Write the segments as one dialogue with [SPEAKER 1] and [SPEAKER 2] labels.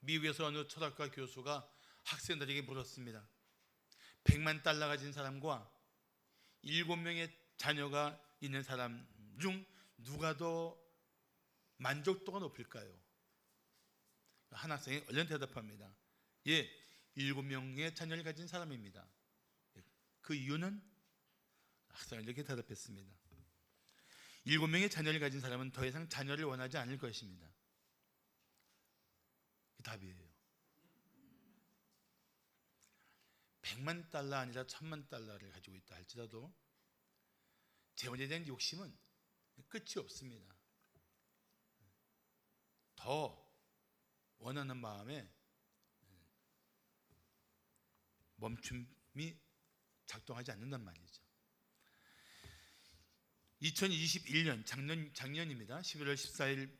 [SPEAKER 1] 미국에서 어느 철학과 교수가 학생들에게 물었습니다. 100만 달러 가진 사람과 7명의 자녀가 있는 사람 중 누가 더 만족도가 높을까요? 한 학생이 얼른 대답합니다. 7명의 자녀를 가진 사람입니다. 그 이유는? 학생은 이렇게 대답했습니다. 7명의 자녀를 가진 사람은 더 이상 자녀를 원하지 않을 것입니다. 그 답이에요. 100만 달러 아니라 1000만 달러를 가지고 있다 할지라도 재물에 대한 욕심은 끝이 없습니다. 더 원하는 마음에 멈춤이 작동하지 않는단 말이죠. 2021년 작년입니다. 11월 14일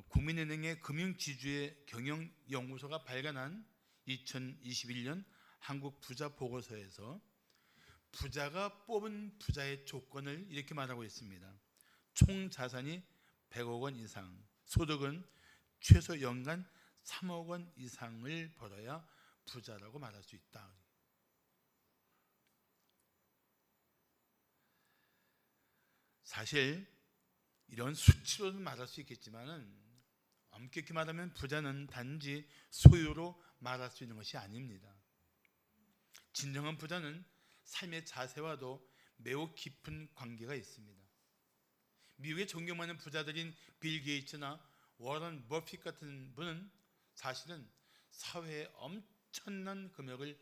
[SPEAKER 1] 국민은행의 금융지주의 경영연구소가 발간한 2021년 한국 부자 보고서에서 부자가 뽑은 부자의 조건을 이렇게 말하고 있습니다. 총 자산이 100억 원 이상, 소득은 최소 연간 3억 원 이상을 벌어야 부자라고 말할 수 있다. 사실 이런 수치로는 말할 수 있겠지만은 엄격히 말하면 부자는 단지 소유로 말할 수 있는 것이 아닙니다. 진정한 부자는 삶의 자세와도 매우 깊은 관계가 있습니다. 미국의 존경 많은 부자들인 빌 게이츠나 워런 버핏 같은 분은 사실은 사회에 엄청난 금액을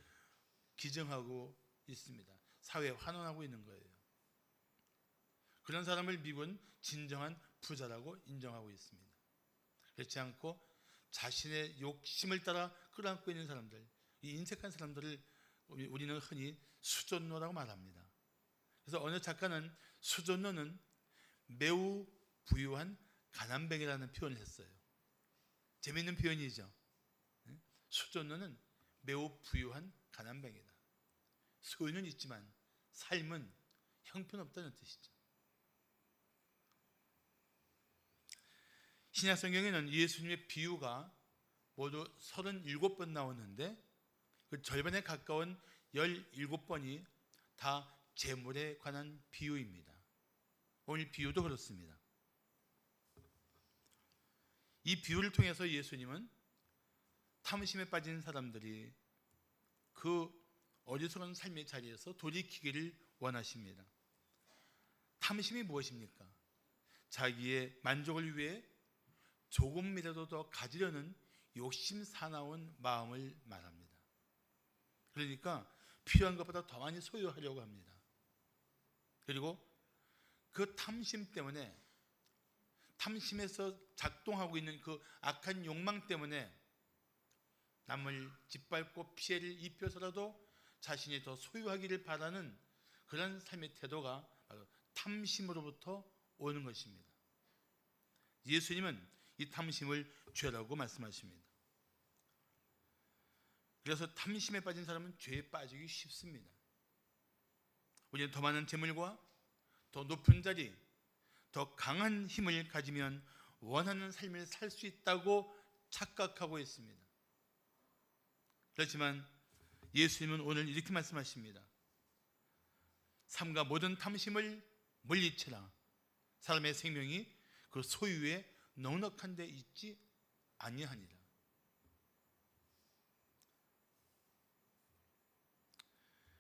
[SPEAKER 1] 기증하고 있습니다. 사회에 환원하고 있는 거예요. 그런 사람을 미국은 진정한 부자라고 인정하고 있습니다. 그렇지 않고 자신의 욕심을 따라 끌어안고 있는 사람들, 이 인색한 사람들을 우리는 흔히 수존노라고 말합니다. 그래서 어느 작가는 수존노는 매우 부유한 가난뱅이라는 표현을 했어요. 재미있는 표현이죠. 수존노는 매우 부유한 가난뱅이다. 소유는 있지만 삶은 형편없다는 뜻이죠. 신약 성경에는 예수님의 비유가 모두 37번 나오는데 그 절반에 가까운 17번이 다 재물에 관한 비유입니다. 오늘 비유도 그렇습니다. 이 비유를 통해서 예수님은 탐심에 빠진 사람들이 그 어리석은 삶의 자리에서 돌이키기를 원하십니다. 탐심이 무엇입니까? 자기의 만족을 위해 조금이라도 더 가지려는 욕심 사나운 마음을 말합니다. 그러니까 필요한 것보다 더 많이 소유하려고 합니다. 그리고 그 탐심 때문에, 탐심에서 작동하고 있는 그 악한 욕망 때문에 남을 짓밟고 피해를 입혀서라도 자신이 더 소유하기를 바라는 그런 삶의 태도가 바로 탐심으로부터 오는 것입니다. 예수님은 이 탐심을 죄라고 말씀하십니다. 그래서 탐심에 빠진 사람은 죄에 빠지기 쉽습니다. 우리는 더 많은 재물과 더 높은 자리, 더 강한 힘을 가지면 원하는 삶을 살 수 있다고 착각하고 있습니다. 그렇지만 예수님은 오늘 이렇게 말씀하십니다. 삶과 모든 탐심을 물리치라. 사람의 생명이 그 소유에 넉넉한 데 있지 아니하니라.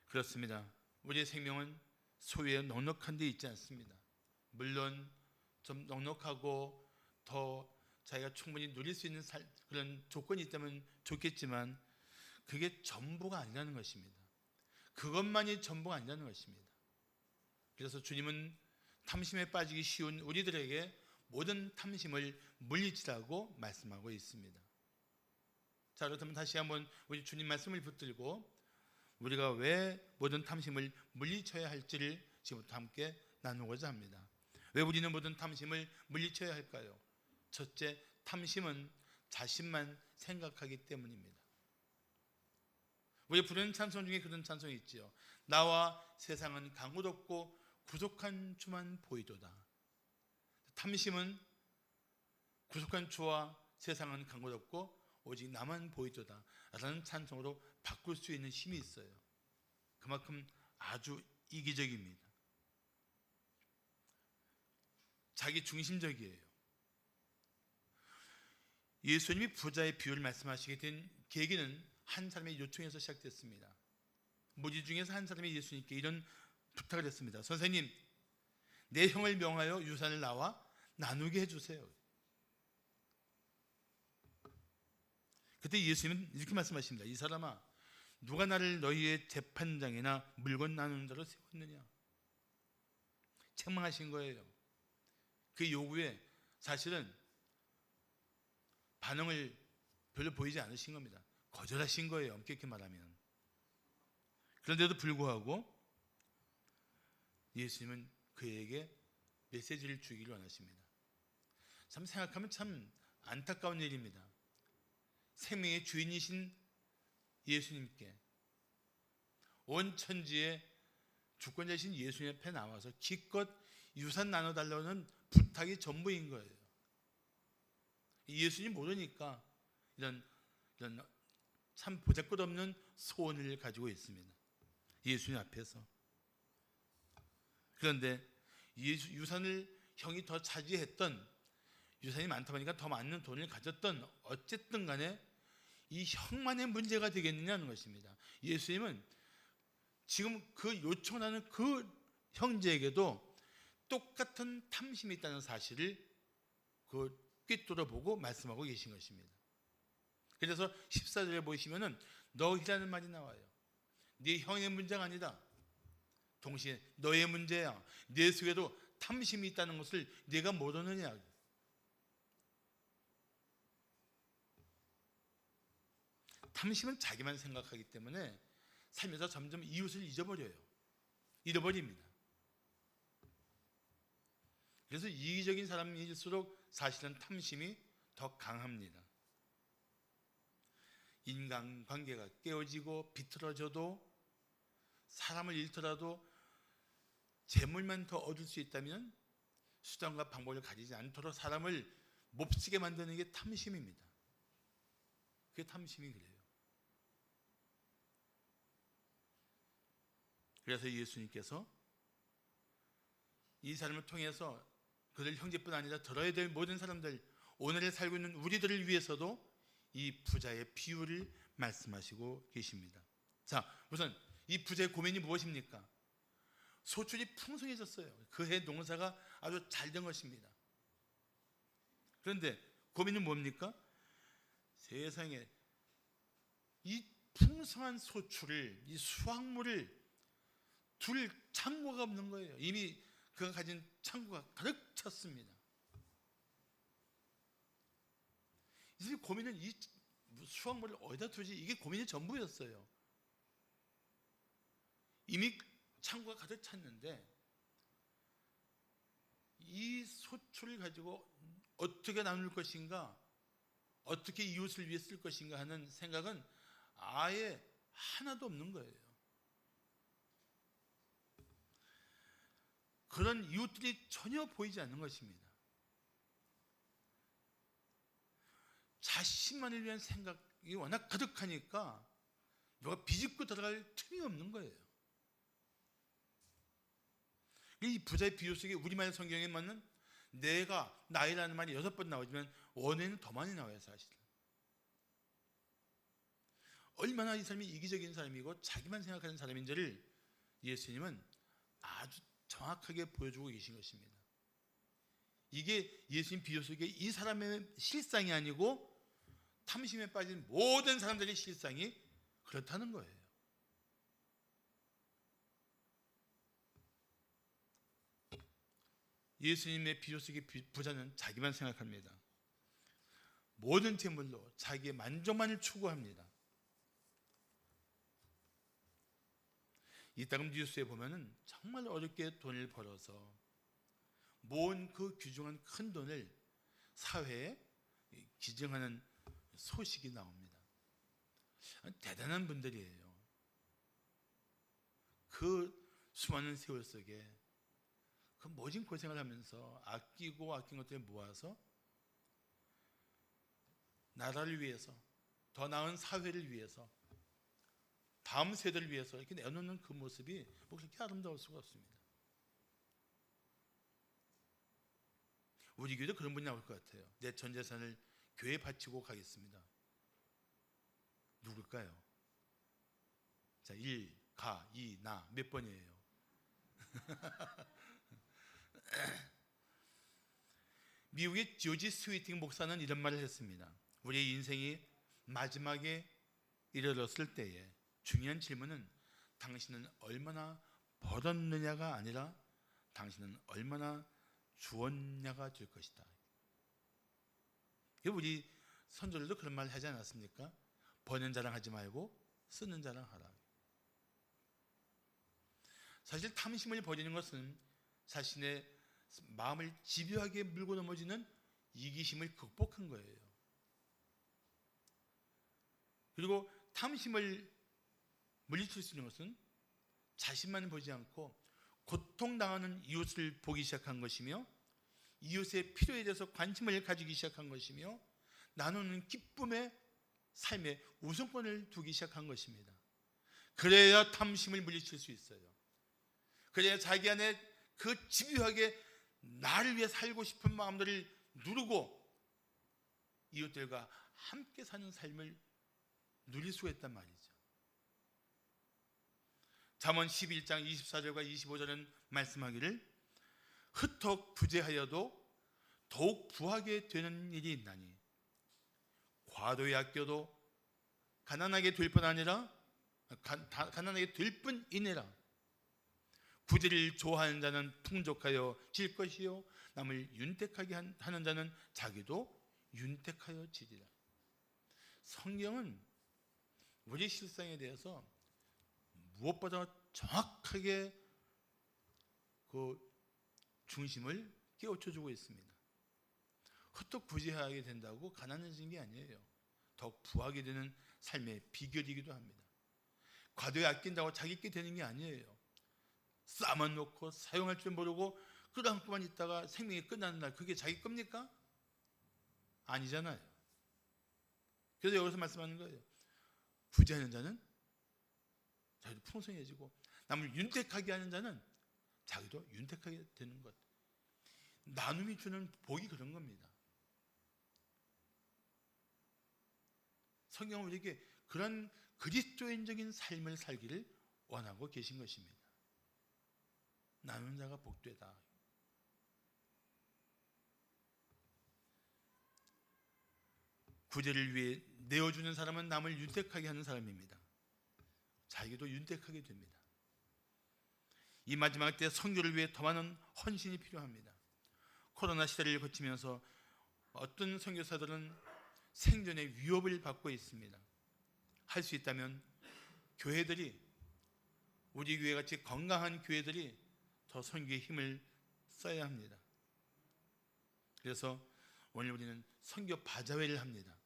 [SPEAKER 1] 그렇습니다. 우리의 생명은 소유에 넉넉한 데 있지 않습니다. 물론 좀 넉넉하고 더 자기가 충분히 누릴 수 있는 그런 조건이 있다면 좋겠지만 그게 전부가 아니라는 것입니다. 그것만이 전부가 아니라는 것입니다. 그래서 주님은 탐심에 빠지기 쉬운 우리들에게 모든 탐심을 물리치라고 말씀하고 있습니다. 자, 그렇다면 다시 한번 우리 주님 말씀을 붙들고 우리가 왜 모든 탐심을 물리쳐야 할지를 지금부터 함께 나누고자 합니다. 왜 우리는 모든 탐심을 물리쳐야 할까요? 첫째, 탐심은 자신만 생각하기 때문입니다. 우리 부르는 찬송 중에 그런 찬송이 있지요. 나와 세상은 강호롭고 구속한 주만 보이도다. 탐심은 구속한 주와 세상은 강호롭고 오직 나만 보이도다 라는 찬송으로 바꿀 수 있는 힘이 있어요. 그만큼 아주 이기적입니다. 자기 중심적이에요. 예수님이 부자의 비유를 말씀하시게 된 계기는 한 사람의 요청에서 시작됐습니다. 무리 중에서 한 사람이 예수님께 이런 부탁을 했습니다. 선생님, 내 형을 명하여 유산을 나와 나누게 해주세요. 그때 예수님은 이렇게 말씀하십니다. 이 사람아, 누가 나를 너희의 재판장이나 물건 나누는 자로 세웠느냐? 책망하신 거예요. 그 요구에 사실은 반응을 별로 보이지 않으신 겁니다. 거절하신 거예요. 엄격히 말하면. 그런데도 불구하고 예수님은 그에게 메시지를 주기를 원하십니다. 참 생각하면 참 안타까운 일입니다. 생명의 주인이신 예수님께 온 천지의 주권자이신 예수님 앞에 나와서 기껏 유산 나눠달라는 부탁이 전부인 거예요. 예수님 모르니까 이런 참 보잘것없는 소원을 가지고 있습니다. 예수님 앞에서. 그런데 유산을 형이 더 차지했던, 유산이 많다 보니까 더 많은 돈을 가졌던, 어쨌든 간에 이 형만의 문제가 되겠느냐는 것입니다. 예수님은 지금 그 요청하는 그 형제에게도 똑같은 탐심이 있다는 사실을 꿰뚫어 보고 말씀하고 계신 것입니다. 그래서 14절에 보시면은 너희라는 말이 나와요. 네 형의 문제가 아니다. 동시에 너의 문제야. 내 속에도 탐심이 있다는 것을 네가 모르느냐. 탐심은 자기만 생각하기 때문에 살면서 점점 이웃을 잃어버립니다. 그래서 이기적인 사람일수록 사실은 탐심이 더 강합니다. 인간관계가 깨어지고 비틀어져도, 사람을 잃더라도 재물만 더 얻을 수 있다면 수단과 방법을 가리지 않도록 사람을 몹쓰게 만드는 게 탐심입니다. 그게 탐심이 그래요. 그래서 예수님께서 이 사람을 통해서 그들 형제뿐 아니라 들어야 될 모든 사람들, 오늘에 살고 있는 우리들을 위해서도 이 부자의 비유를 말씀하시고 계십니다. 자, 우선 이 부자의 고민이 무엇입니까? 소출이 풍성해졌어요. 그해 농사가 아주 잘 된 것입니다. 그런데 고민은 뭡니까? 세상에 이 풍성한 소출을, 이 수확물을 둘 창고가 없는 거예요. 이미 그가 가진 창고가 가득 찼습니다. 이 고민은 이 수확물을 어디다 두지? 이게 고민이 전부였어요. 이미 창고가 가득 찼는데 이 소출을 가지고 어떻게 나눌 것인가, 어떻게 이웃을 위해 쓸 것인가 하는 생각은 아예 하나도 없는 거예요. 그런 이웃들이 전혀 보이지 않는 것입니다. 자신만을 위한 생각이 워낙 가득하니까 누가 비집고 들어갈 틈이 없는 거예요. 이 부자의 비유 속에 우리말 성경에 맞는 내가, 나이라는 말이 6번 나오지만 원어에는 더 많이 나와요. 사실은 얼마나 이 사람이 이기적인 사람이고 자기만 생각하는 사람인지를 예수님은 아주 정확하게 보여주고 계신 것입니다. 이게 예수님 비유 속에 이 사람의 실상이 아니고 탐심에 빠진 모든 사람들의 실상이 그렇다는 거예요. 예수님의 비유 속의 부자는 자기만 생각합니다. 모든 재물로 자기의 만족만을 추구합니다. 이따금 뉴스에 보면은 정말 어렵게 돈을 벌어서 모은 그 귀중한 큰 돈을 사회에 기증하는 소식이 나옵니다. 대단한 분들이에요. 그 수많은 세월 속에 그 모진 고생을 하면서 아낀 것들을 모아서 나라를 위해서, 더 나은 사회를 위해서, 다음 세대를 위해서 이렇게 내놓는 그 모습이 뭐 그렇게 아름다울 수가 없습니다. 우리 교회도 그런 분이 나올 것 같아요. 내 전 재산을 교회에 바치고 가겠습니다. 누굴까요? 자, 1, 가, 2, 나 몇 번이에요? 미국의 조지 스위팅 목사는 이런 말을 했습니다. 우리의 인생이 마지막에 이르렀을 때에 중요한 질문은 당신은 얼마나 벌었느냐가 아니라 당신은 얼마나 주었냐가 될 것이다. 우리 선조들도 그런 말 하지 않았습니까? 버는 자랑 하지 말고 쓰는 자랑 하라. 사실 탐심을 버리는 것은 자신의 마음을 집요하게 물고 넘어지는 이기심을 극복한 거예요. 그리고 탐심을 물리칠 수 있는 것은 자신만 보지 않고 고통당하는 이웃을 보기 시작한 것이며, 이웃의 필요에 대해서 관심을 가지기 시작한 것이며, 나누는 기쁨의 삶에 우선권을 두기 시작한 것입니다. 그래야 탐심을 물리칠 수 있어요. 그래야 자기 안에 그 집요하게 나를 위해 살고 싶은 마음들을 누르고 이웃들과 함께 사는 삶을 누릴 수가 있단 말이죠. 잠언 11장 24절과 25절은 말씀하기를 흩어 부재하여도 더욱 부하게 되는 일이 있나니 과도에 아껴도 가난하게 될 뿐 아니라 가난하게 될 뿐이니라. 부지를 좋아하는 자는 풍족하여 질 것이요 남을 윤택하게 하는 자는 자기도 윤택하여 지리라. 성경은 우리 실상에 대해서 무엇보다 정확하게 그 중심을 깨우쳐주고 있습니다. 헛떡 부지하게 된다고 가난해지는 게 아니에요. 더욱 부하게 되는 삶의 비결이기도 합니다. 과도에 아낀다고 자기 있게 되는 게 아니에요. 쌓아만 놓고 사용할 줄 모르고 끌어안고만 있다가 생명이 끝나는 날, 그게 자기 겁니까? 아니잖아요. 그래서 여기서 말씀하는 거예요. 부지하는 자는 자기도 풍성해지고 남을 윤택하게 하는 자는 자기도 윤택하게 되는 것. 나눔이 주는 복이 그런 겁니다. 성경은 우리에게 그런 그리스도인적인 삶을 살기를 원하고 계신 것입니다. 나누는 자가 복되다. 구제를 위해 내어주는 사람은 남을 윤택하게 하는 사람입니다. 자기도 윤택하게 됩니다. 이 마지막 때 선교를 위해 더 많은 헌신이 필요합니다. 코로나 시대를 거치면서 어떤 선교사들은 생존의 위협을 받고 있습니다. 할 수 있다면 교회들이, 우리 교회같이 건강한 교회들이 더 선교에 힘을 써야 합니다. 그래서 오늘 우리는 선교 바자회를 합니다.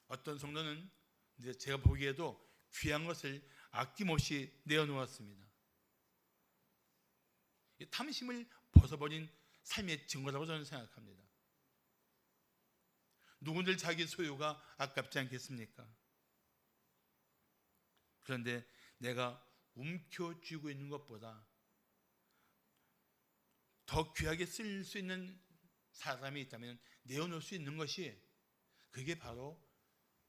[SPEAKER 1] 어떤 성도는 제가 보기에도 귀한 것을 아낌없이 내어놓았습니다. 탐심을 벗어버린 삶의 증거라고 저는 생각합니다. 누구들 자기 소유가 아깝지 않겠습니까? 그런데 내가 움켜쥐고 있는 것보다 더 귀하게 쓸 수 있는 사람이 있다면 내어놓을 수 있는 것이, 그게 바로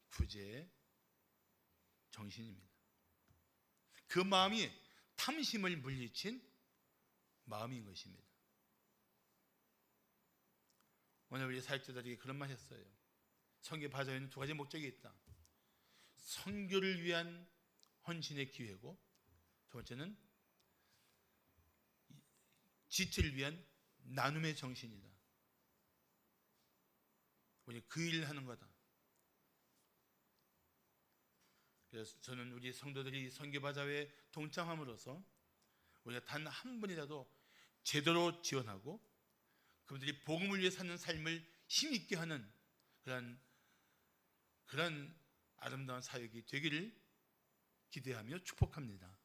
[SPEAKER 1] 구제의 정신입니다. 그 마음이 탐심을 물리친 마음인 것입니다. 오늘 우리 사역자들이 그런 말 했어요. 선교 바자회는 두 가지 목적이 있다. 선교를 위한 헌신의 기회고, 두 번째는 지체를 위한 나눔의 정신이다. 우리 그 일을 하는 거다. 그래서 저는 우리 성도들이 선교 바자회에 동참함으로써 우리가 단 한 분이라도 제대로 지원하고 그분들이 복음을 위해 사는 삶을 힘있게 하는 그런 아름다운 사역이 되기를 기대하며 축복합니다.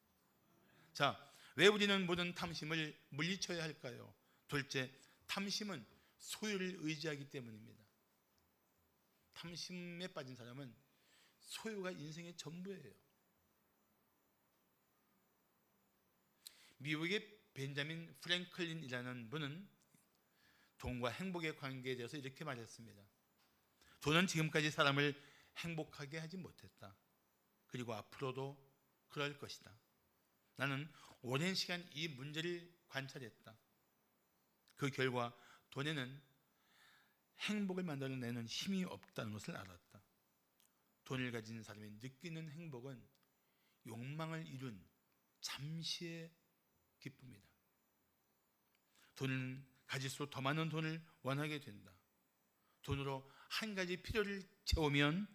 [SPEAKER 1] 자, 왜 우리는 모든 탐심을 물리쳐야 할까요? 둘째, 탐심은 소유를 의지하기 때문입니다. 탐심에 빠진 사람은 소유가 인생의 전부예요. 미국의 벤자민 프랭클린이라는 분은 돈과 행복의 관계에 대해서 이렇게 말했습니다. 돈은 지금까지 사람을 행복하게 하지 못했다. 그리고 앞으로도 그럴 것이다. 나는 오랜 시간 이 문제를 관찰했다. 그 결과 돈에는 행복을 만들어내는 힘이 없다는 것을 알았다. 돈을 가진 사람이 느끼는 행복은 욕망을 이룬 잠시의 기쁨이다. 돈을 가질수록 더 많은 돈을 원하게 된다. 돈으로 한 가지 필요를 채우면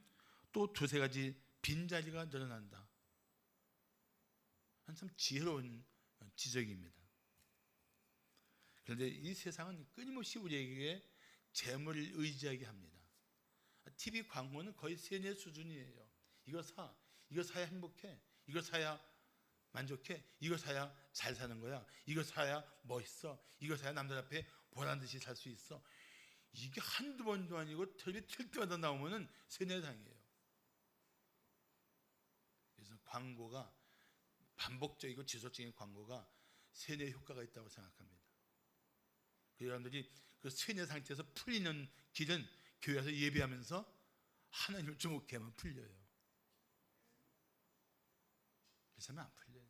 [SPEAKER 1] 또 두세 가지 빈자리가 늘어난다. 참 지혜로운 지적입니다. 그런데 이 세상은 끊임없이 우리에게 재물을 의지하게 합니다. TV 광고는 거의 세뇌 수준이에요. 이거 사, 이거 사야 행복해, 이거 사야 만족해, 이거 사야 잘 사는 거야, 이거 사야 멋있어, 이거 사야 남들 앞에 보란듯이 살 수 있어. 이게 한두 번도 아니고 텔레비 틀 때마다 나오면은 세뇌당해요. 그래서 광고가 반복적이고 지속적인 광고가 세뇌 효과가 있다고 생각합니다. 그 여러분들이 그 세뇌 상태에서 풀리는 길은 교회에서 예배하면서 하나님을 주목하면 풀려요. 그래서 하면 안 풀려요.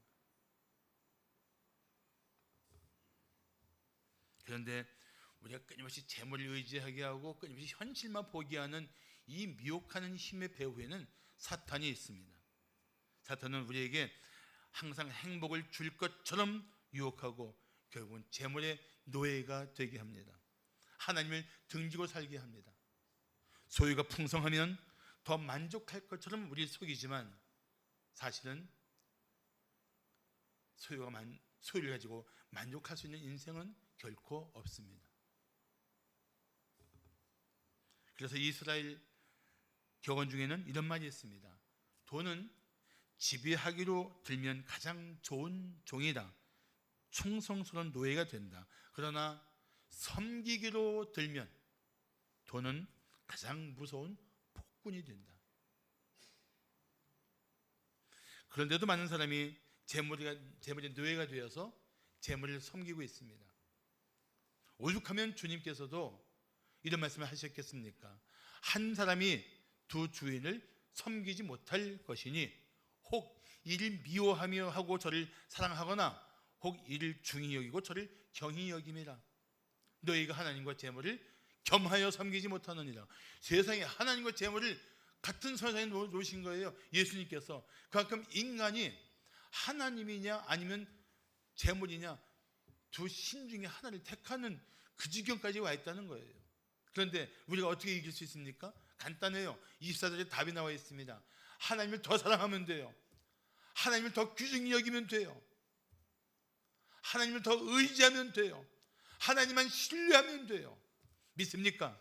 [SPEAKER 1] 그런데 우리가 끊임없이 재물을 의지하게 하고 끊임없이 현실만 보게 하는 이 미혹하는 힘의 배후에는 사탄이 있습니다. 사탄은 우리에게 항상 행복을 줄 것처럼 유혹하고 결국은 재물의 노예가 되게 합니다. 하나님을 등지고 살게 합니다. 소유가 풍성하면 더 만족할 것처럼 우리를 속이지만 사실은 소유를 가지고 만족할 수 있는 인생은 결코 없습니다. 그래서 이스라엘 격언 중에는 이런 말이 있습니다. 돈은 지배하기로 들면 가장 좋은 종이다. 충성스러운 노예가 된다. 그러나 섬기기로 들면 돈은 가장 무서운 폭군이 된다. 그런데도 많은 사람이 재물의 노예가 되어서 재물을 섬기고 있습니다. 오죽하면 주님께서도 이런 말씀을 하셨겠습니까? 한 사람이 두 주인을 섬기지 못할 것이니 혹 이를 미워하며 하고 저를 사랑하거나 혹 이를 중히 여기고 저를 경히 여김이라. 너희가 하나님과 재물을 겸하여 섬기지 못하느니라. 세상에 하나님과 재물을 같은 세상에 놓으신 거예요. 예수님께서. 그만큼 인간이 하나님이냐 아니면 재물이냐 두 신 중에 하나를 택하는 그 지경까지 와 있다는 거예요. 그런데 우리가 어떻게 이길 수 있습니까? 간단해요. 24절에 답이 나와 있습니다. 하나님을 더 사랑하면 돼요. 하나님을 더 귀중히 여기면 돼요. 하나님을 더 의지하면 돼요. 하나님만 신뢰하면 돼요. 믿습니까?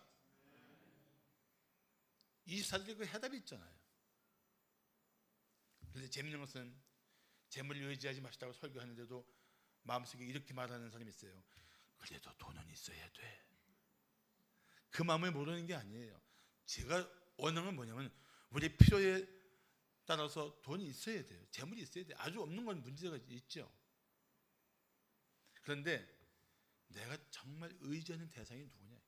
[SPEAKER 1] 24절에 그 해답이 있잖아요. 그런데 재밌는 것은 재물을 의지하지 마시다고 설교하는데도 마음속에 이렇게 말하는 사람이 있어요. 그래도 돈은 있어야 돼. 그 마음을 모르는 게 아니에요. 제가 원하는 건 뭐냐면 우리의 필요에 따라서 돈이 있어야 돼요. 재물이 있어야 돼요. 아주 없는 건 문제가 있죠. 그런데 내가 정말 의지하는 대상이 누구냐?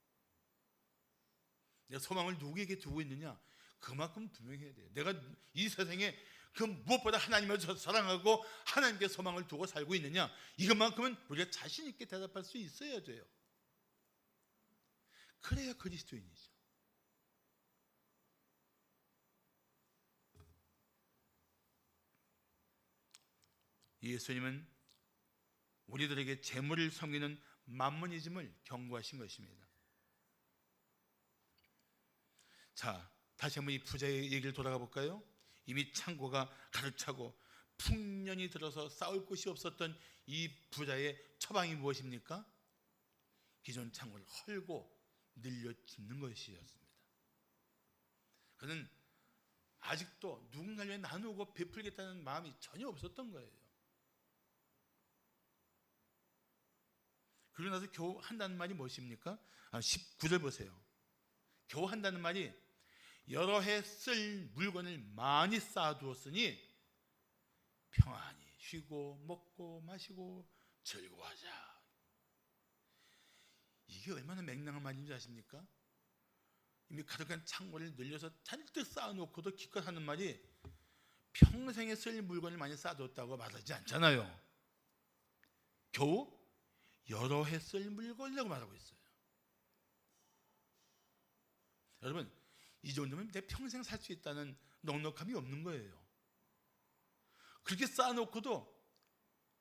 [SPEAKER 1] 내가 소망을 누구에게 두고 있느냐? 그만큼 분명해야 돼요. 내가 이 세상에 그 무엇보다 하나님을 사랑하고 하나님께 소망을 두고 살고 있느냐? 이것만큼은 우리가 자신 있게 대답할 수 있어야 돼요. 그래야 그리스도인이죠. 예수님은 우리들에게 재물을 섬기는 만모니즘을 경고하신 것입니다. 자, 다시 한번 이 부자의 얘기를 돌아가 볼까요? 이미 창고가 가득 차고 풍년이 들어서 싸울 곳이 없었던 이 부자의 처방이 무엇입니까? 기존 창고를 헐고 늘려 짓는 것이었습니다. 그는 아직도 누군가를 나누고 베풀겠다는 마음이 전혀 없었던 거예요. 그러고 나서 겨우 한다는 말이 무엇입니까? 19절 보세요. 겨우 한다는 말이 여러 해 쓸 물건을 많이 쌓아두었으니 평안히 쉬고 먹고 마시고 즐거워하자. 이게 얼마나 맹랑한 말인지 아십니까? 이미 가득한 창고를 늘려서 잔뜩 쌓아놓고도 기껏 하는 말이 평생에 쓸 물건을 많이 쌓아뒀다고 말하지 않잖아요. 겨우 여러 해 쓸 물건이라고 말하고 있어요. 여러분, 이 정도면 내 평생 살 수 있다는 넉넉함이 없는 거예요. 그렇게 쌓아놓고도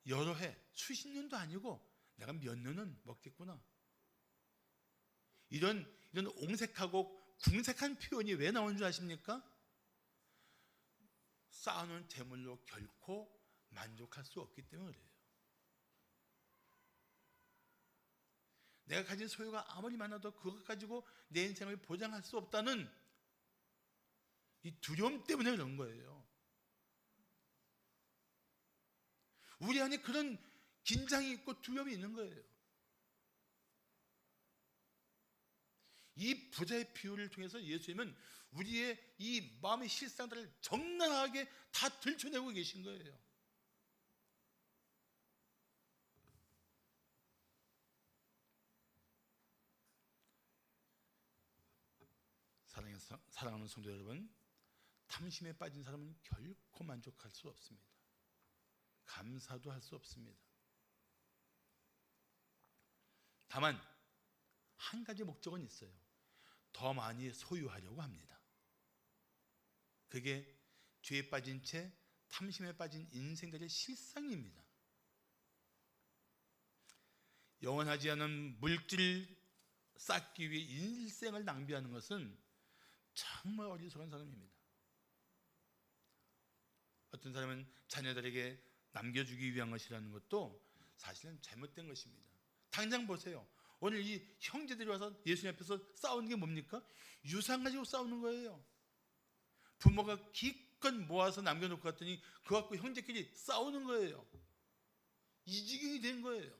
[SPEAKER 1] 여러 해, 수십 년도 아니고 내가 몇 년은 먹겠구나. 이런 옹색하고 궁색한 표현이 왜 나오는 줄 아십니까? 쌓아놓은 재물로 결코 만족할 수 없기 때문에 그래요. 내가 가진 소유가 아무리 많아도 그것 가지고 내 인생을 보장할 수 없다는 이 두려움 때문에 그런 거예요. 우리 안에 그런 긴장이 있고 두려움이 있는 거예요. 이 부자의 비유를 통해서 예수님은 우리의 이 마음의 실상들을 적나라하게 다 들춰내고 계신 거예요. 사랑하는 성도 여러분, 탐심에 빠진 사람은 결코 만족할 수 없습니다. 감사도 할 수 없습니다. 다만 한 가지 목적은 있어요. 더 많이 소유하려고 합니다. 그게 죄에 빠진 채 탐심에 빠진 인생들의 실상입니다. 영원하지 않은 물질을 쌓기 위해 일생을 낭비하는 것은 정말 어리석은 사람입니다. 어떤 사람은 자녀들에게 남겨주기 위한 것이라는 것도 사실은 잘못된 것입니다. 당장 보세요. 오늘 이 형제들이 와서 예수님 앞에서 싸우는 게 뭡니까? 유산 가지고 싸우는 거예요. 부모가 기껏 모아서 남겨놓고 갔더니 그거 갖고 형제끼리 싸우는 거예요. 이 지경이 된 거예요.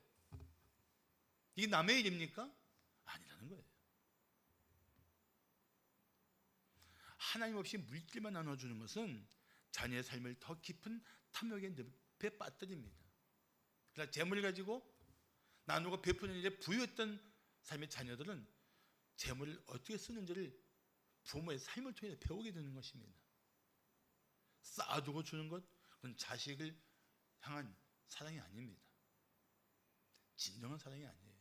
[SPEAKER 1] 이게 남의 일입니까? 아니라는 거예요. 하나님 없이 물질만 나눠주는 것은 자녀의 삶을 더 깊은 탐욕의 늪에 빠뜨립니다. 그러나 재물을 가지고 나누고 베푸는 일에 부유했던 삶의 자녀들은 재물을 어떻게 쓰는지를 부모의 삶을 통해 배우게 되는 것입니다. 쌓아두고 주는 것, 그건 자식을 향한 사랑이 아닙니다. 진정한 사랑이 아니에요.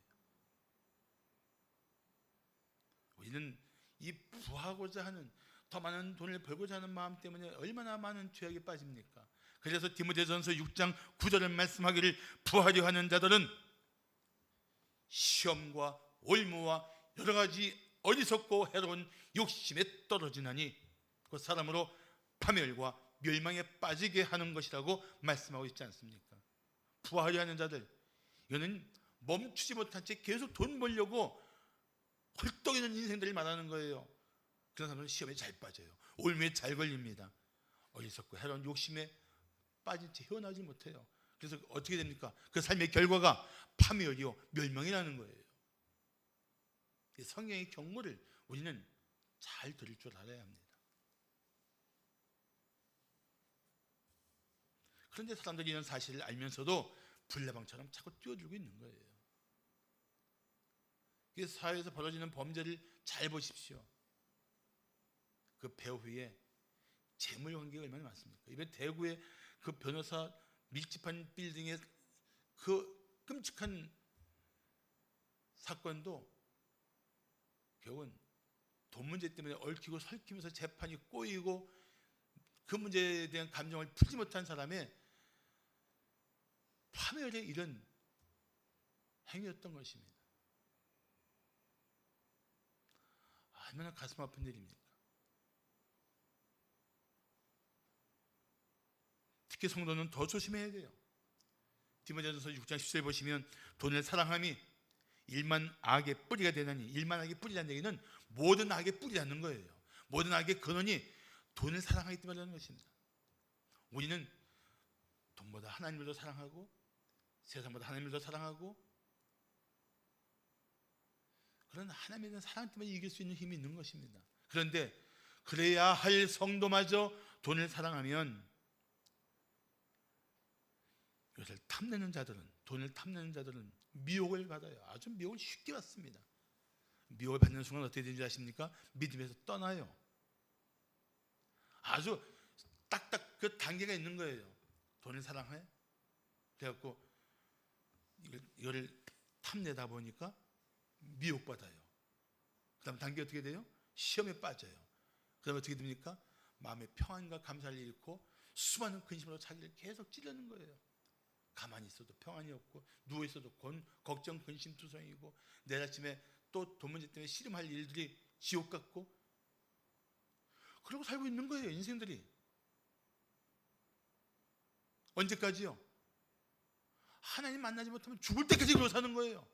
[SPEAKER 1] 우리는 이 부하고자 하는, 더 많은 돈을 벌고자 하는 마음 때문에 얼마나 많은 죄악에 빠집니까? 그래서 디모데전서 6장 9절을 말씀하기를 부하려 하는 자들은 시험과 올무와 여러 가지 어리석고 해로운 욕심에 떨어지나니 그 사람으로 파멸과 멸망에 빠지게 하는 것이라고 말씀하고 있지 않습니까? 부하려 하는 자들, 이거는 멈추지 못한 채 계속 돈 벌려고 헐떡이는 인생들을 말하는 거예요. 그런 사람은 시험에 잘 빠져요. 올무에 잘 걸립니다. 어리석고 해로운 욕심에 빠진 채 헤어나지 못해요. 그래서 어떻게 됩니까? 그 삶의 결과가 파멸이요 멸망이라는 거예요. 성경의 경고를 우리는 잘 들을 줄 알아야 합니다. 그런데 사람들이 이런 사실을 알면서도 불나방처럼 자꾸 뛰어들고 있는 거예요. 그래서 사회에서 벌어지는 범죄를 잘 보십시오. 그 배후에 재물 관계가 얼마나 많습니까? 이번 대구의 그 변호사 밀집한 빌딩의 그 끔찍한 사건도 결국은 돈 문제 때문에 얽히고 설키면서 재판이 꼬이고 그 문제에 대한 감정을 풀지 못한 사람의 파멸의 이런 행위였던 것입니다. 얼마나 가슴 아픈 일입니까? 특히 성도는 더 조심해야 돼요. 디모데전서 6장 10절 보시면 돈을 사랑함이 일만 악의 뿌리가 되나니, 일만 악의 뿌리라는 얘기는 모든 악의 뿌리라는 거예요. 모든 악의 근원이 돈을 사랑하기 때문이라는 것입니다. 우리는 돈보다 하나님을 더 사랑하고 세상보다 하나님을 더 사랑하고, 그런 하나님에 대한 사랑 때문에 이길 수 있는 힘이 있는 것입니다. 그런데 그래야 할 성도마저 돈을 사랑하면 이것을 탐내는 자들은, 돈을 탐내는 자들은 미혹을 받아요. 아주 미혹을 쉽게 받습니다. 미혹을 받는 순간 어떻게 되는지 아십니까? 믿음에서 떠나요. 아주 딱딱 그 단계가 있는 거예요. 돈을 사랑해? 그래갖고 이거를 탐내다 보니까 미혹받아요. 그 다음 단계 어떻게 돼요? 시험에 빠져요. 그 다음에 어떻게 됩니까? 마음의 평안과 감사를 잃고 수많은 근심으로 자기를 계속 찌르는 거예요. 가만히 있어도 평안이 없고 누워있어도 걱정, 근심, 투성이고 내일 아침에 또 돈 문제 때문에 씨름할 일들이 지옥 같고 그러고 살고 있는 거예요. 인생들이. 언제까지요? 하나님 만나지 못하면 죽을 때까지 그러고 사는 거예요.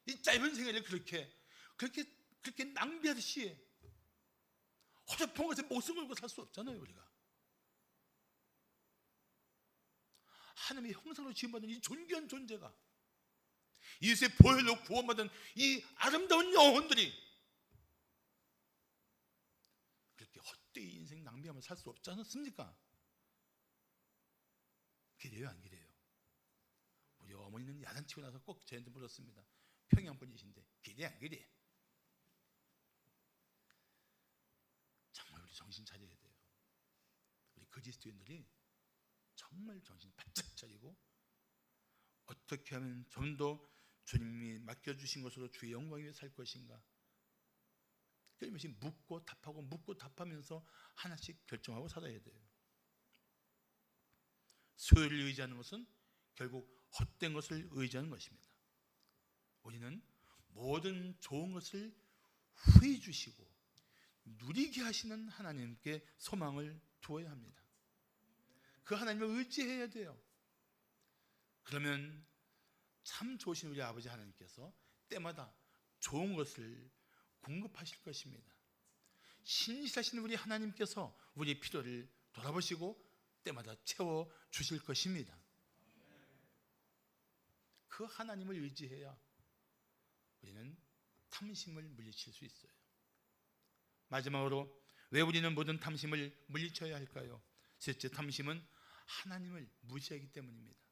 [SPEAKER 1] 이 짧은 생애를 그렇게 낭비하듯이 허접한 것에 목숨 걸고 살 수 없잖아요. 우리가 하나님의 형상으로 지음받은 이 존귀한 존재가, 이웃의 보혈로 구원받은 이 아름다운 영혼들이 그렇게 헛되이 인생 낭비하며 살 수 없지 않습니까? 그래요, 안 그래요? 우리 어머니는 야단치고 나서 꼭 저한테 물었습니다. 평양분이신데 그래 안 그래? 정말 우리 정신 차려야 돼요. 우리 그리스도인들이 정말 정신 바짝 차리고 어떻게 하면 좀 더 주님이 맡겨주신 것으로 주의 영광 위에 살 것인가, 끊임없이 묻고 답하고 묻고 답하면서 하나씩 결정하고 살아야 돼요. 소유를 의지하는 것은 결국 헛된 것을 의지하는 것입니다. 우리는 모든 좋은 것을 후히 주시고 누리게 하시는 하나님께 소망을 두어야 합니다. 그 하나님을 의지해야 돼요. 그러면 참 좋으신 우리 아버지 하나님께서 때마다 좋은 것을 공급하실 것입니다. 신실하신 우리 하나님께서 우리의 필요를 돌아보시고 때마다 채워주실 것입니다. 그 하나님을 의지해야 우리는 탐심을 물리칠 수 있어요. 마지막으로 왜 우리는 모든 탐심을 물리쳐야 할까요? 셋째, 탐심은 하나님을 무시하기 때문입니다.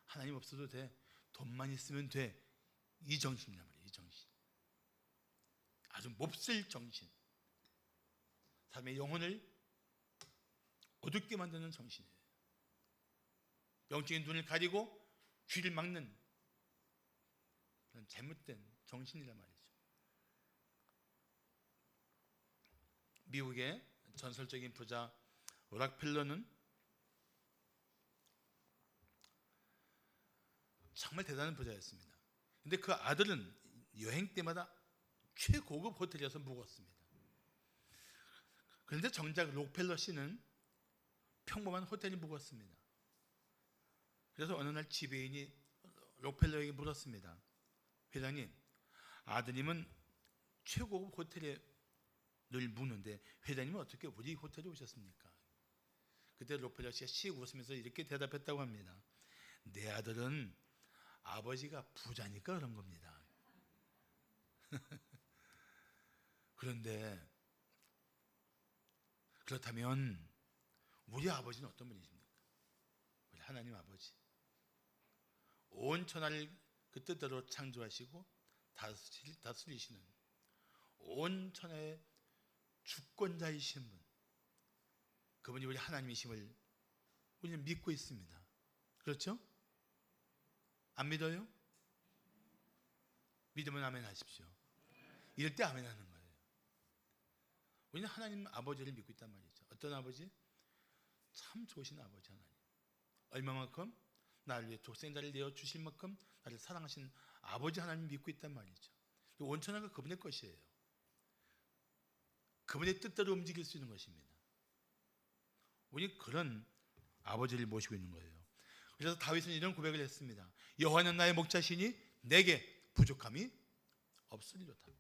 [SPEAKER 1] 하나님 없어도 돼, 돈만 있으면 돼, 이 정신이란 말이에요. 이 정신, 아주 몹쓸 정신, 사람의 영혼을 어둡게 만드는 정신이에요. 영적인 눈을 가리고 귀를 막는 그런 잘못된 정신이란 말이죠. 미국의 전설적인 부자 록펠러는 정말 대단한 부자였습니다. 근데 그 아들은 여행 때마다 최고급 호텔에서 묵었습니다. 그런데 정작 록펠러 씨는 평범한 호텔에 묵었습니다. 그래서 어느 날 지배인이 록펠러에게 물었습니다. 회장님, 아드님은 최고급 호텔에 늘 묵는데 회장님은 어떻게 우리 호텔에 오셨습니까? 그때 록펠러 씨가 씩 웃으면서 이렇게 대답했다고 합니다. 내 아들은 아버지가 부자니까 그런 겁니다. 그런데 그렇다면 우리 아버지는 어떤 분이십니까? 우리 하나님 아버지, 온 천하를 그 뜻대로 창조하시고 다스리시는 온 천하의 주권자이신 분, 그분이 우리 하나님이심을 우리는 믿고 있습니다. 그렇죠? 안 믿어요? 믿으면 아멘 하십시오. 이럴 때 아멘 하는 거예요. 우리는 하나님 아버지를 믿고 있단 말이죠. 어떤 아버지? 참 좋으신 아버지 하나님. 얼마만큼? 나를 위해 독생자를 내어주실 만큼 나를 사랑하신 아버지 하나님 믿고 있단 말이죠. 온천하가 그분의 것이에요. 그분의 뜻대로 움직일 수 있는 것입니다. 우리 그런 아버지를 모시고 있는 거예요. 그래서 다윗은 이런 고백을 했습니다. 여호와는 나의 목자시니 내게 부족함이 없으리로다.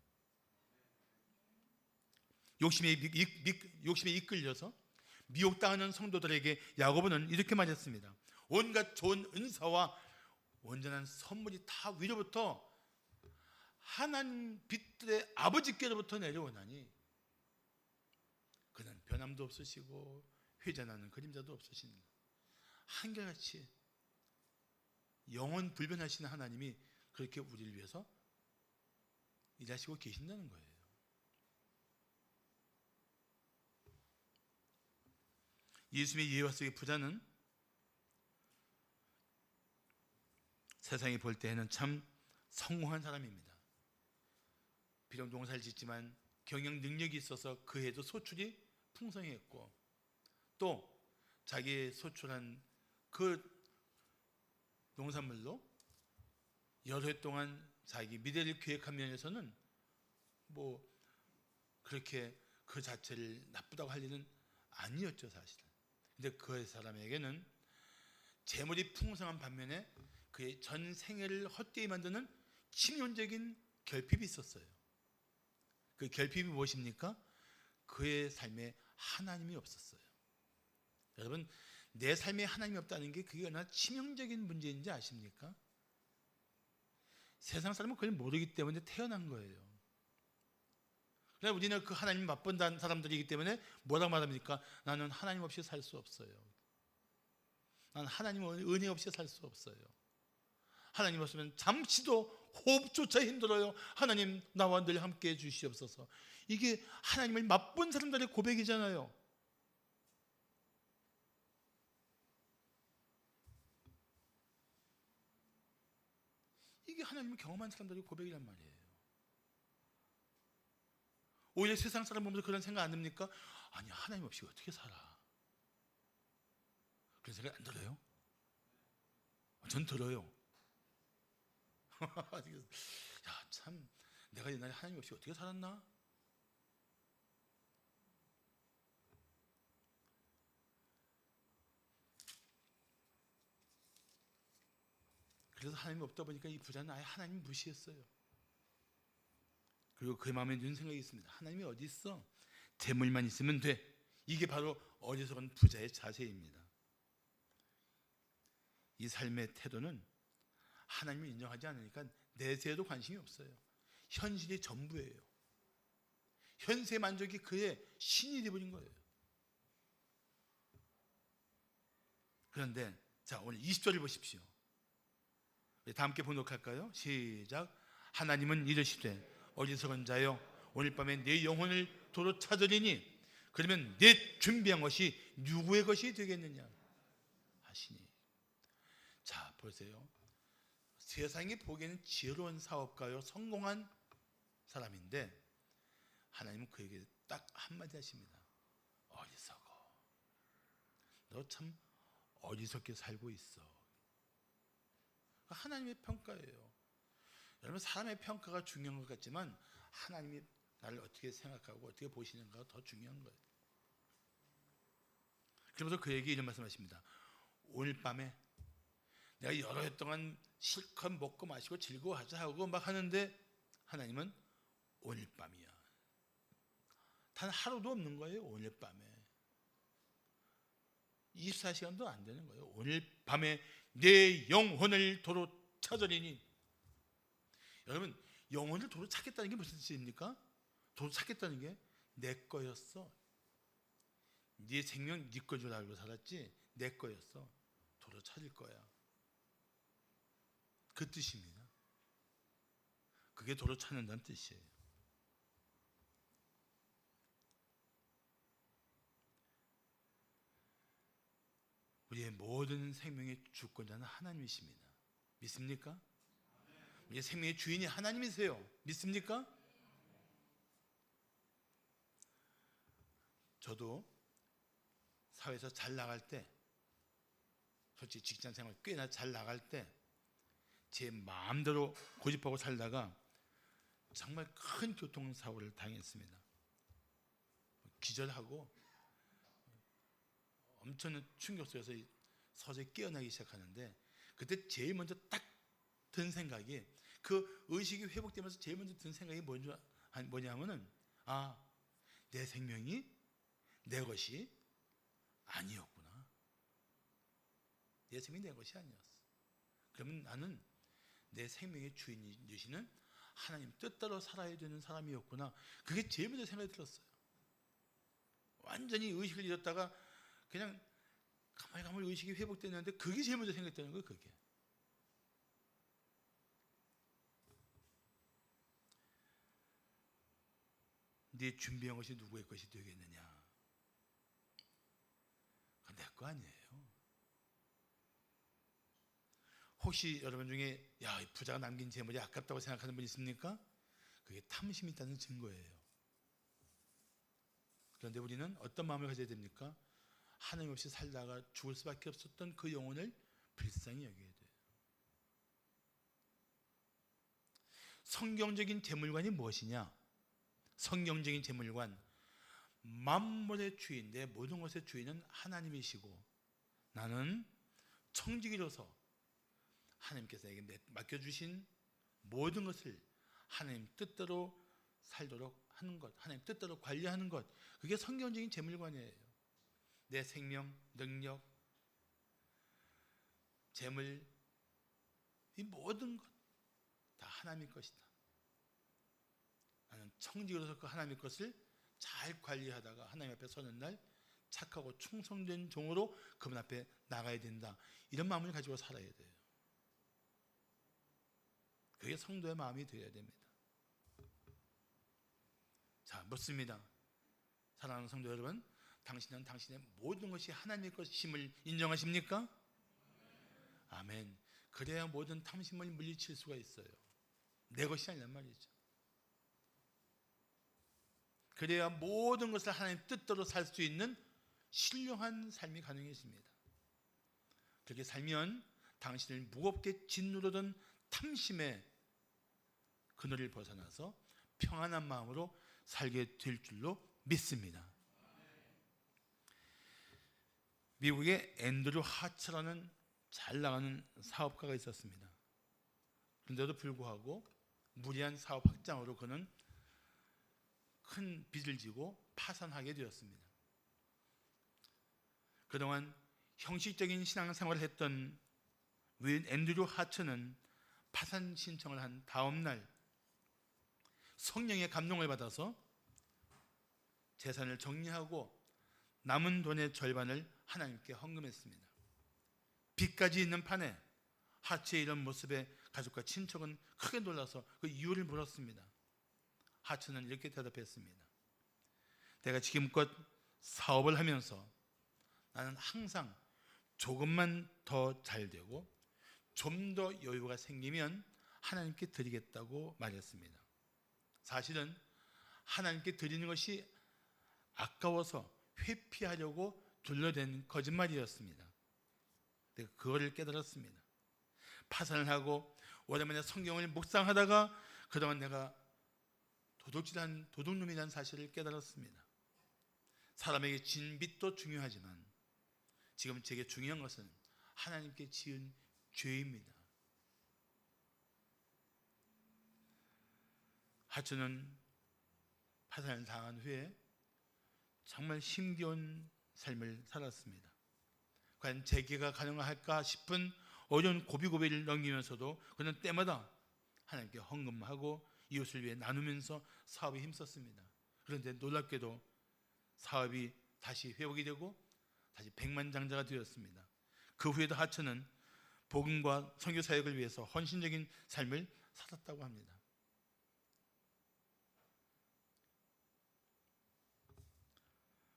[SPEAKER 1] 욕심에 이끌려서 미혹당하는 성도들에게 야고보는 이렇게 말했습니다. 온갖 좋은 은사와 온전한 선물이 다 위로부터 하나님 빛들의 아버지께로부터 내려오나니 그는 변함도 없으시고 회전하는 그림자도 없으신 한결같이 영원 불변하시는 하나님이 그렇게 우리를 위해서 일하시고 계신다는 거예요. 예수님의 예화 속의 부자는 세상이 볼 때에는 참 성공한 사람입니다. 비록 농사를 짓지만 경영 능력이 있어서 그 해도 소출이 풍성했고 또 자기 소출한 그 농산물로 여러 해 동안 자기 미래를 계획한 면에서는 뭐 그렇게 그 자체를 나쁘다고 할 일은 아니었죠, 사실은. 근데 그 사람에게는 재물이 풍성한 반면에 그의 전 생애를 헛되이 만드는 치명적인 결핍이 있었어요. 그 결핍이 무엇입니까? 그의 삶에 하나님이 없었어요. 여러분, 내 삶에 하나님이 없다는 게 그게 얼마나 치명적인 문제인지 아십니까? 세상 사람은 그걸 모르기 때문에 태어난 거예요. 그러나 우리는 그 하나님 맛본다는 사람들이기 때문에 뭐라고 말합니까? 나는 하나님 없이 살 수 없어요. 나는 하나님 은혜 없이 살 수 없어요. 하나님 없으면 잠시도 호흡조차 힘들어요. 하나님 나와 늘 함께해 주시옵소서. 이게 하나님을 맛본 사람들의 고백이잖아요. 이게 하나님을 경험한 사람들의 고백이란 말이에요. 오히려 세상 사람 보면서 그런 생각 안 듭니까? 아니, 하나님 없이 어떻게 살아? 그런 생각 안 들어요? 전 들어요. 야, 참 내가 옛날에 하나님 없이 어떻게 살았나? 그래서 하나님이 없다 보니까 이 부자는 아예 하나님 무시했어요. 그리고 그 마음에 드는 생각이 있습니다. 하나님이 어디 있어? 재물만 있으면 돼. 이게 바로 어리석은 부자의 자세입니다. 이 삶의 태도는 하나님을 인정하지 않으니까 내세에도 관심이 없어요. 현실이 전부예요. 현세 만족이 그의 신이 되어버린 거예요. 그런데 자, 오늘 20절을 보십시오. 다 함께 번역할까요? 시작. 하나님은 이르시되 어리석은 자여 오늘 밤에 내 영혼을 도로 찾으리니 그러면 내 준비한 것이 누구의 것이 되겠느냐 하시니. 자, 보세요. 세상이 보기에는 지혜로운 사업가요, 성공한 사람인데 하나님은 그에게 딱 한마디 하십니다. 어리석어. 너 참 어리석게 살고 있어. 하나님의 평가예요. 여러분, 사람의 평가가 중요한 것 같지만 하나님이 나를 어떻게 생각하고 어떻게 보시는가가 더 중요한 거예요. 그러면서 그에게 이런 말씀하십니다. 오늘 밤에 내가 여러 해 동안 실컷 먹고 마시고 즐거워하자 하고 막 하는데 하나님은 오늘 밤이야. 단 하루도 없는 거예요. 오늘 밤에 24시간도 안 되는 거예요. 오늘 밤에 내 영혼을 도로 찾으리니. 여러분, 영혼을 도로 찾겠다는 게 무슨 뜻입니까? 도로 찾겠다는 게 내 거였어. 네 생명 네 거 줄 알고 살았지 내 거였어. 도로 찾을 거야. 그 뜻입니다. 그게 도로 찾는다는 뜻이에요. 우리의 모든 생명의 주권자는 하나님이십니다. 믿습니까? 우리의 생명의 주인이 하나님이세요. 믿습니까? 저도 사회에서 잘 나갈 때, 솔직히 직장생활 꽤나 잘 나갈 때 제 마음대로 고집하고 살다가 정말 큰 교통사고를 당했습니다. 기절하고 엄청난 충격 속에서 서서히 깨어나기 시작하는데 그때 제일 먼저 딱 든 생각이, 그 의식이 회복되면서 제일 먼저 든 생각이 뭐냐면은 내 생명이 내 것이 아니었구나. 내 생명이 내 것이 아니었어. 그러면 나는 내 생명의 주인이 되시는 하나님 뜻대로 살아야 되는 사람이었구나. 그게 제일 먼저 생각이 들었어요. 완전히 의식을 잃었다가 그냥 가물가물 의식이 회복됐는데 그게 제일 먼저 생각이 드는 거예요. 그게. 네 준비한 것이 누구의 것이 되겠느냐? 그건 내 거 아니에요. 혹시 여러분 중에 야, 이 부자가 남긴 재물이 아깝다고 생각하는 분 있습니까? 그게 탐심이 있다는 증거예요. 그런데 우리는 어떤 마음을 가져야 됩니까? 하나님 없이 살다가 죽을 수밖에 없었던 그 영혼을 불쌍히 여겨야 돼요. 성경적인 재물관이 무엇이냐? 성경적인 재물관, 만물의 주인, 내 모든 것의 주인은 하나님이시고 나는 청지기로서 하나님께서 내게 맡겨주신 모든 것을 하나님 뜻대로 살도록 하는 것, 하나님 뜻대로 관리하는 것, 그게 성경적인 재물관이에요. 내 생명, 능력, 재물, 이 모든 것 다 하나님의 것이다. 나는 청지기로서 그 하나님의 것을 잘 관리하다가 하나님 앞에 서는 날 착하고 충성된 종으로 그분 앞에 나가야 된다. 이런 마음을 가지고 살아야 돼요. 그게 성도의 마음이 되어야 됩니다. 자, 묻습니다. 사랑하는 성도 여러분, 당신은 당신의 모든 것이 하나님의 것임을 인정하십니까? 아멘. 그래야 모든 탐심을 물리칠 수가 있어요. 내 것이 아니란 말이죠. 그래야 모든 것을 하나님 뜻대로 살 수 있는 신령한 삶이 가능해집니다. 그렇게 살면 당신을 무겁게 짓누르던 탐심의 그늘을 벗어나서 평안한 마음으로 살게 될 줄로 믿습니다. 미국의 앤드류 하츠라는 잘 나가는 사업가가 있었습니다. 그런데도 불구하고 무리한 사업 확장으로 그는 큰 빚을 지고 파산하게 되었습니다. 그동안 형식적인 신앙생활을 했던 앤드류 하츠는 파산 신청을 한 다음 날 성령의 감동을 받아서 재산을 정리하고 남은 돈의 절반을 하나님께 헌금했습니다. 빚까지 있는 판에 하츠의 이런 모습에 가족과 친척은 크게 놀라서 그 이유를 물었습니다. 하츠는 이렇게 대답했습니다. 내가 지금껏 사업을 하면서 나는 항상 조금만 더 잘 되고 좀 더 여유가 생기면 하나님께 드리겠다고 말했습니다. 사실은 하나님께 드리는 것이 아까워서 회피하려고 둘러댄 거짓말이었습니다. 내가 그거를 깨달았습니다. 파산을 하고 오랜만에 성경을 묵상하다가 그동안 내가 도둑질한 도둑놈이라는 사실을 깨달았습니다. 사람에게 진 빚도 중요하지만 지금 제게 중요한 것은 하나님께 지은 죄입니다. 하츠는 파산을 당한 후에 정말 힘겨운 삶을 살았습니다. 과연 재개가 가능할까 싶은 어려운 고비고비를 넘기면서도 그는 때마다 하나님께 헌금하고 이웃을 위해 나누면서 사업에 힘썼습니다. 그런데 놀랍게도 사업이 다시 회복이 되고 다시 백만장자가 되었습니다. 그 후에도 하츠는 복음과 선교 사역을 위해서 헌신적인 삶을 살았다고 합니다.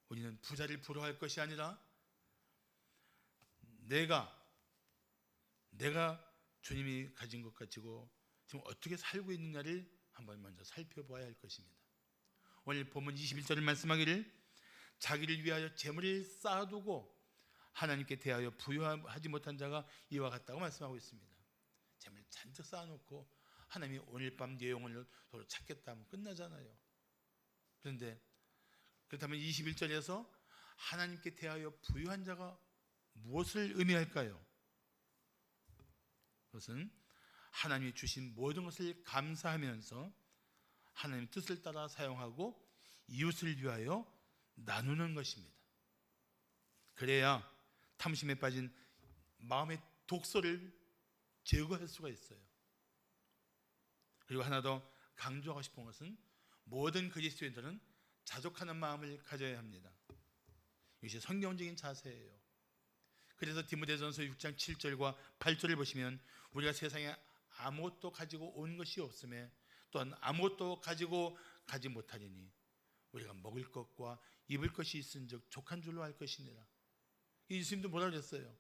[SPEAKER 1] 우리는 부자를 부러워할 것이 아니라 내가 주님이 가진 것 가지고 지금 어떻게 살고 있느냐를 한번 먼저 살펴봐야 할 것입니다. 오늘 본문 21절을 말씀하기를 자기를 위하여 재물을 쌓아두고 하나님께 대하여 부유하지 못한 자가 이와 같다고 말씀하고 있습니다. 재물 잔뜩 쌓아놓고 하나님이 오늘 밤 내 영혼을 도로 찾겠다 하면 끝나잖아요. 그런데 그렇다면 21절에서 하나님께 대하여 부유한 자가 무엇을 의미할까요? 그것은 하나님이 주신 모든 것을 감사하면서 하나님 뜻을 따라 사용하고 이웃을 위하여 나누는 것입니다. 그래야 탐심에 빠진 마음의 독소를 제거할 수가 있어요. 그리고 하나 더 강조하고 싶은 것은 모든 그리스도인들은 자족하는 마음을 가져야 합니다. 이것이 성경적인 자세예요. 그래서 디모데전서 6장 7절과 8절을 보시면 우리가 세상에 아무것도 가지고 온 것이 없음에 또한 아무것도 가지고 가지 못하리니 우리가 먹을 것과 입을 것이 있은즉 족한 줄로 알 것이니라. 예수님도 뭐라고 그랬어요?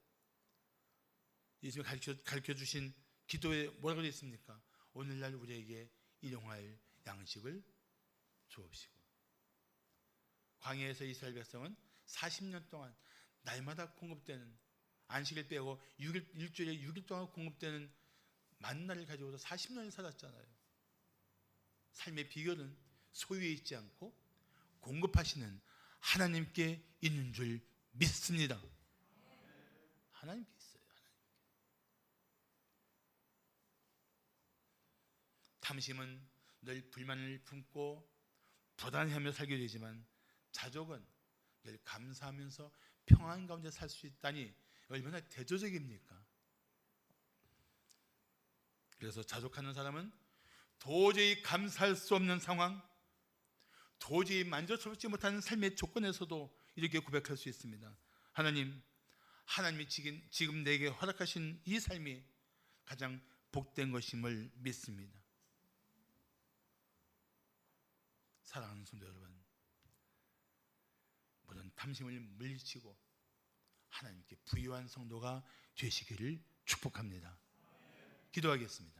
[SPEAKER 1] 예수님 가르쳐 주신 기도에 뭐라고 했습니까? 오늘날 우리에게 일용할 양식을 주옵시고. 광야에서 이스라엘 백성은 40년 동안 날마다 공급되는, 안식일 빼고 일주일에 6일 동안 공급되는 만나를 가지고도 40년을 살았잖아요. 삶의 비결은 소유에 있지 않고 공급하시는 하나님께 있는 줄 믿습니다. 하나님께 있어요. 탐심은 늘 불만을 품고 부단해하며 살게 되지만 자족은 늘 감사하면서 평안 가운데 살 수 있다니 얼마나 대조적입니까? 그래서 자족하는 사람은 도저히 감사할 수 없는 상황, 도저히 만족스럽지 못한 삶의 조건에서도 이렇게 고백할 수 있습니다. 하나님이 지금 내게 허락하신 이 삶이 가장 복된 것임을 믿습니다. 사랑하는 성도 여러분, 모든 탐심을 물리치고 하나님께 부유한 성도가 되시기를 축복합니다. 기도하겠습니다.